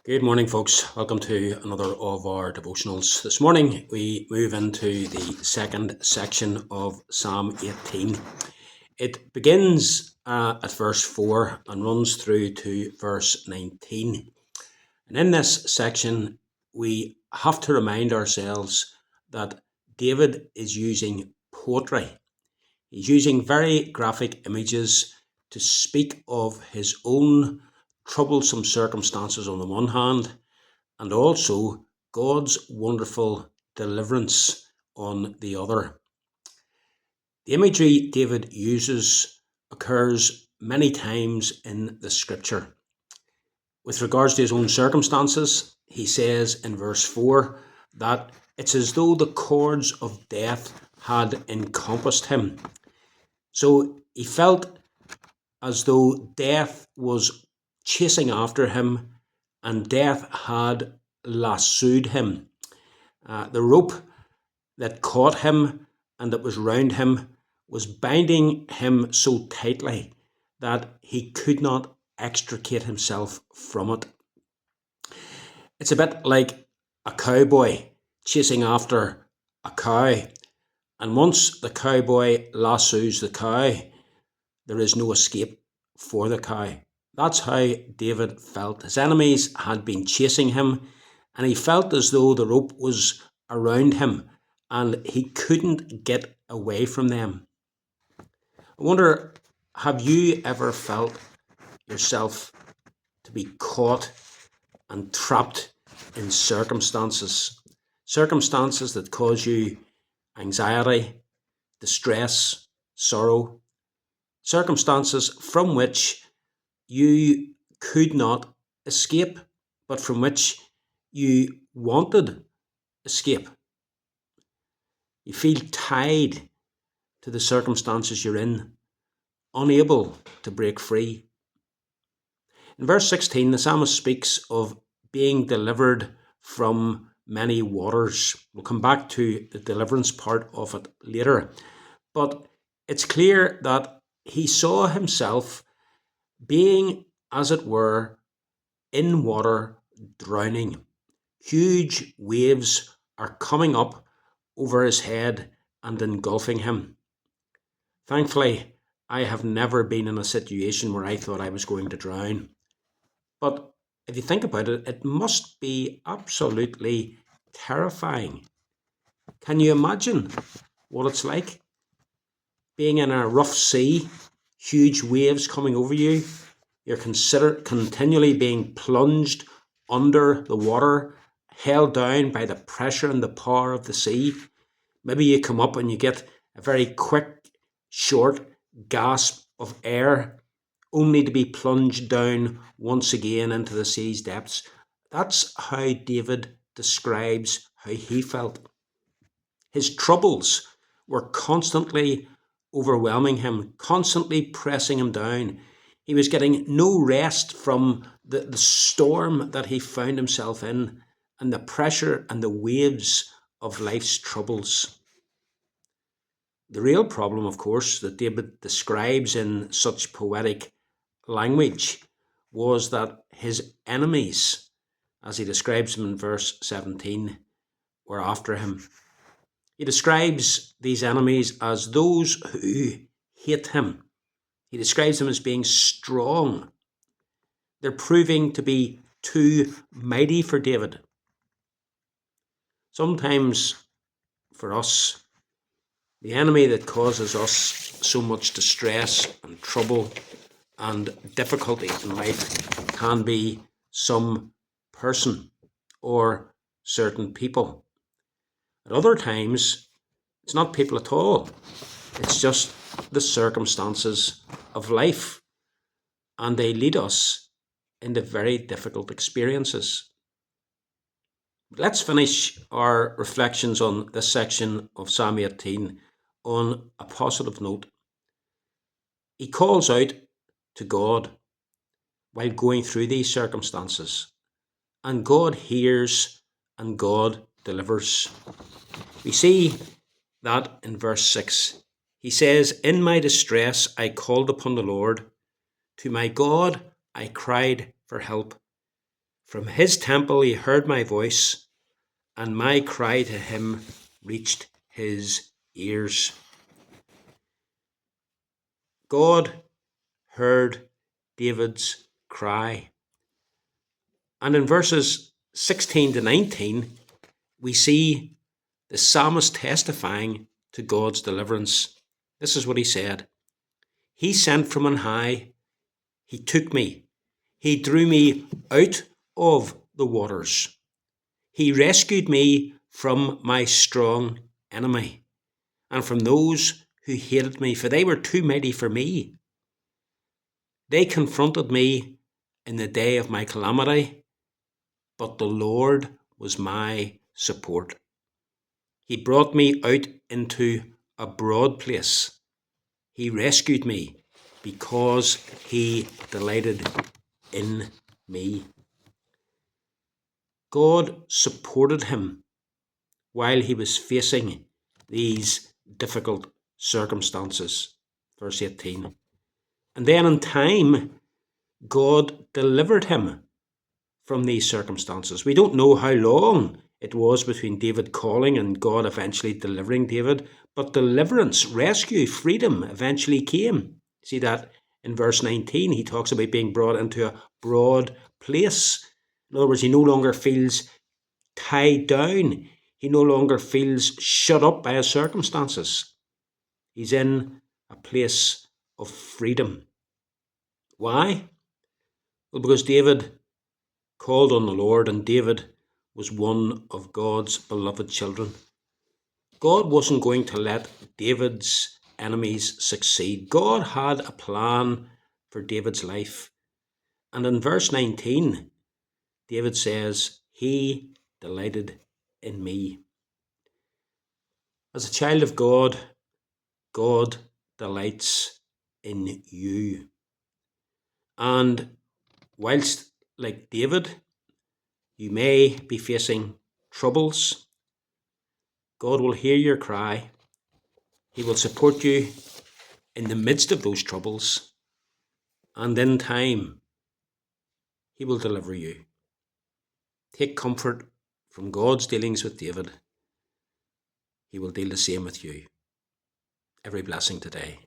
Good morning, folks. Welcome to another of our devotionals. This morning we move into the second section of Psalm 18. It begins at verse 4 and runs through to verse 19. And in this section, we have to remind ourselves that David is using poetry. He's using very graphic images to speak of his own troublesome circumstances on the one hand, and also God's wonderful deliverance on the other. The imagery David uses occurs many times in the scripture. With regards to his own circumstances, he says in verse 4 that it's as though the cords of death had encompassed him. So he felt as though death was chasing after him and death had lassoed him. The rope that caught him and that was round him was binding him so tightly that he could not extricate himself from it. It's a bit like a cowboy chasing after a cow, and once the cowboy lassos the cow, there is no escape for the cow. That's how David felt. His enemies had been chasing him, and he felt as though the rope was around him and he couldn't get away from them. I wonder, have you ever felt yourself to be caught and trapped in circumstances that cause you anxiety, distress, sorrow, circumstances from which you could not escape, but from which you wanted escape? You feel tied to the circumstances you're in, unable to break free. In verse 16, the psalmist speaks of being delivered from many waters. We'll come back to the deliverance part of it later. But it's clear that he saw himself being, as it were, in water, drowning. Huge waves are coming up over his head and engulfing him. Thankfully, I have never been in a situation where I thought I was going to drown. But if you think about it, it must be absolutely terrifying. Can you imagine what it's like being in a rough sea, huge waves coming over you? You're continually being plunged under the water, held down by the pressure and the power of the sea. Maybe you come up and you get a very quick, short gasp of air, only to be plunged down once again into the sea's depths. That's how David describes how he felt. His troubles were constantly overwhelming him, constantly pressing him down. He was getting no rest from the storm that he found himself in and the pressure and the waves of life's troubles. The real problem, of course, that David describes in such poetic language was that his enemies, as he describes them in verse 17, were after him. He describes these enemies as those who hate him. He describes them as being strong. They're proving to be too mighty for David. Sometimes for us, the enemy that causes us so much distress and trouble and difficulty in life can be some person or certain people. At other times, it's not people at all. It's just the circumstances of life, and they lead us into very difficult experiences. Let's finish our reflections on this section of Psalm 18 on a positive note. He calls out to God while going through these circumstances, and God hears and God delivers. We see that in verse 6. He says, "In my distress I called upon the Lord. To my God I cried for help. From his temple he heard my voice, and my cry to him reached his ears. God heard David's cry. And in verses 16 to 19, we see the psalmist testifying to God's deliverance. This is what he said. He sent from on high. He took me. He drew me out of the waters. He rescued me from my strong enemy and from those who hated me, for they were too mighty for me. They confronted me in the day of my calamity, but the Lord was my support. He brought me out into a broad place. He rescued me because he delighted in me. God supported him while he was facing these difficult circumstances. Verse 18. And then in time, God delivered him from these circumstances. We don't know how long it was between David calling and God eventually delivering David, but deliverance, rescue, freedom eventually came. See that in verse 19, he talks about being brought into a broad place. In other words, he no longer feels tied down. He no longer feels shut up by his circumstances. He's in a place of freedom. Why? Well, because David called on the Lord, and David was one of God's beloved children. God wasn't going to let David's enemies succeed. God had a plan for David's life. And in verse 19, David says, He delighted in me. As a child of God, God delights in you. And whilst, like David, you may be facing troubles, God will hear your cry. He will support you in the midst of those troubles. And in time, He will deliver you. Take comfort from God's dealings with David. He will deal the same with you. Every blessing today.